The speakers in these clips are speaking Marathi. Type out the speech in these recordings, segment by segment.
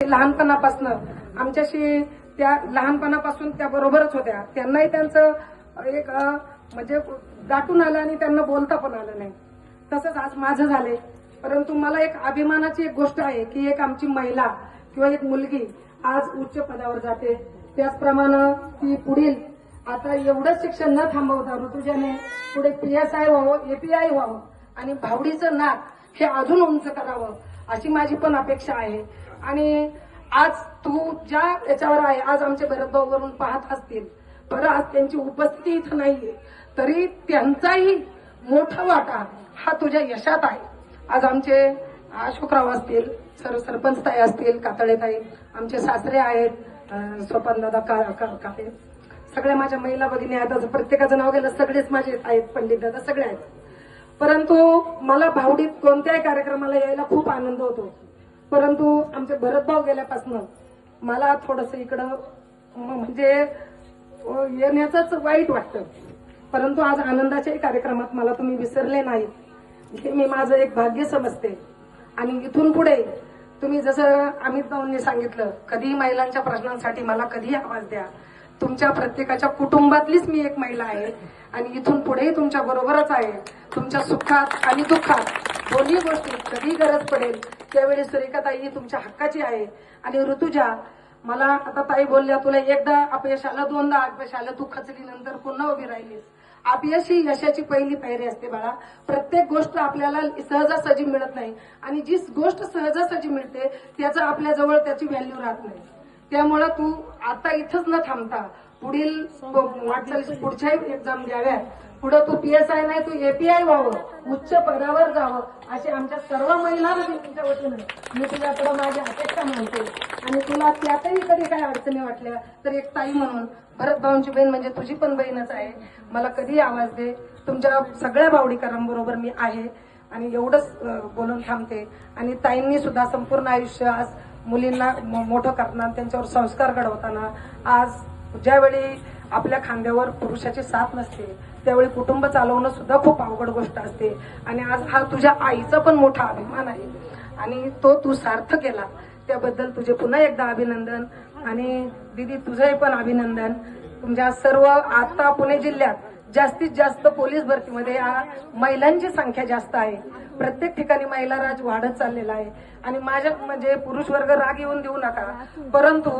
की लहानपणापासून आमच्याशी त्या लहानपणापासून त्या बरोबरच होत्या. त्यांनाही त्यांचं एक म्हणजे दाटून आलं आणि त्यांना बोलता पण आलं नाही. तसंच आज माझं झालंय. परंतु मला एक अभिमानाची एक गोष्ट आहे की एक आमची महिला किंवा एक मुलगी आज उच्च पदावर जाते. त्याचप्रमाणे ती पुढील आता एवढं शिक्षण न थांबवता ऋतुजाने पुढे PSI व्हावं, API व्हावं आणि भावडीचं नाक हे अजून उंच करावं अशी माझी पण अपेक्षा आहे. आणि आज तू ज्या याच्यावर आहे, आज आमचे भरतभाऊ वरून पाहत असतील, बरं आज त्यांची उपस्थिती इथं नाहीये, तरी त्यांचाही मोठा वाटा हा तुझ्या यशात आहे. आज आमचे अशोकराव असतील, सरपंच ताई असतील, कातळे ताई, आमचे सासरे आहेत, स्वपनदादा काळे, सगळ्या माझ्या महिला भगिनी आहेत. असं प्रत्येकाचं नाव गेलं सगळेच माझे आहेत, पंडित दादा सगळे आहेत. परंतु मला भावडीत कोणत्याही कार्यक्रमाला यायला खूप आनंद होतो. परंतु आमचे भरतभाऊ गेल्यापासून मला थोडस इकडं म्हणजे येण्याचंच वाईट वाटतं. परंतु आज आनंदाच्याही कार्यक्रमात मला तुम्ही विसरले नाही, हे मी माझं एक भाग्य समजते. आणि इथून पुढे तुम्ही जसं अमित भाऊंनी सांगितलं, कधीही महिलांच्या प्रश्नांसाठी मला कधीही आवाज द्या. तुमच्या प्रत्येकाच्या कुटुंबातलीच मी एक महिला आहे आणि इथून पुढेही तुमच्या बरोबरच आहे. तुमच्या सुखात आणि दुःखात दोन्ही गोष्टी कधी गरज पडेल त्यावेळी सुरेखाताई ही तुमच्या हक्काची आहे. आणि ऋतुजा, मला आता ताई बोलल्या, तुला एकदा अपयश आलं, दोनदा अपयश आलं, तू खचली, नंतर पुन्हा उभी राहिलीस. अपयश ही यशाची पहिली पायरी असते बाळा. प्रत्येक गोष्ट आपल्याला सहजासहजी मिळत नाही आणि जी गोष्ट सहजासहजी मिळते त्याचं आपल्याजवळ त्याची व्हॅल्यू राहत नाही. त्यामुळे तू आता इथंच न थांबता पुढील वाटचाल पुढच्या एक्झाम द्याव्यात, पुढे तू PSI नाही तू API व्हावं, उच्च पदावर जावं, अशी आमच्या सर्व महिला भगिनींच्या वतीनं मी तुझ्याकडे माझी अपेक्षा मानते. आणि तुला त्यातही कधी काही अडचणी वाटल्या तर एक ताई म्हणून, भरतभाऊंची बहीण म्हणजे तुझी पण बहीणच आहे, मला कधी आवाज दे. तुमच्या सगळ्या बावडीकरांबरोबर मी आहे आणि एवढंच बोलून थांबते. आणि ताईंनी सुद्धा संपूर्ण आयुष्य आज मुलींना मोठं करताना, त्यांच्यावर संस्कार घडवताना, आज ज्यावेळी आपल्या खांद्यावर पुरुषाची साथ नसते त्यावेळी कुटुंब चालवणं सुद्धा खूप अवघड गोष्ट असते. आणि आज हा तुझ्या आईचा पण मोठा अभिमान आहे आणि तो तू सार्थ केला, त्याबद्दल तुझे पुन्हा एकदा अभिनंदन. आणि दीदी तुझंही पण अभिनंदन. तुमच्या सर्व आता पुणे जिल्ह्यात जास्तीत जास्त पोलीस भरतीमध्ये महिलांची संख्या जास्त आहे. प्रत्येक ठिकाणी महिला राज वाढत चाललेला आहे. आणि माझ्या म्हणजे पुरुष वर्ग राग येऊन देऊ नका, परंतु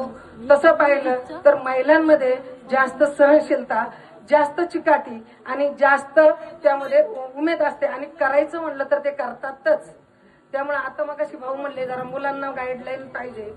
तसं पाहिलं तर महिलांमध्ये जास्त सहनशीलता, जास्त चिकाटी आणि जास्त त्यामध्ये उमेद असते आणि करायचं म्हणलं तर ते करतातच. त्यामुळे आता मग अशी भाऊ म्हणले जरा मुलांना गाईडलाईन पाहिजे.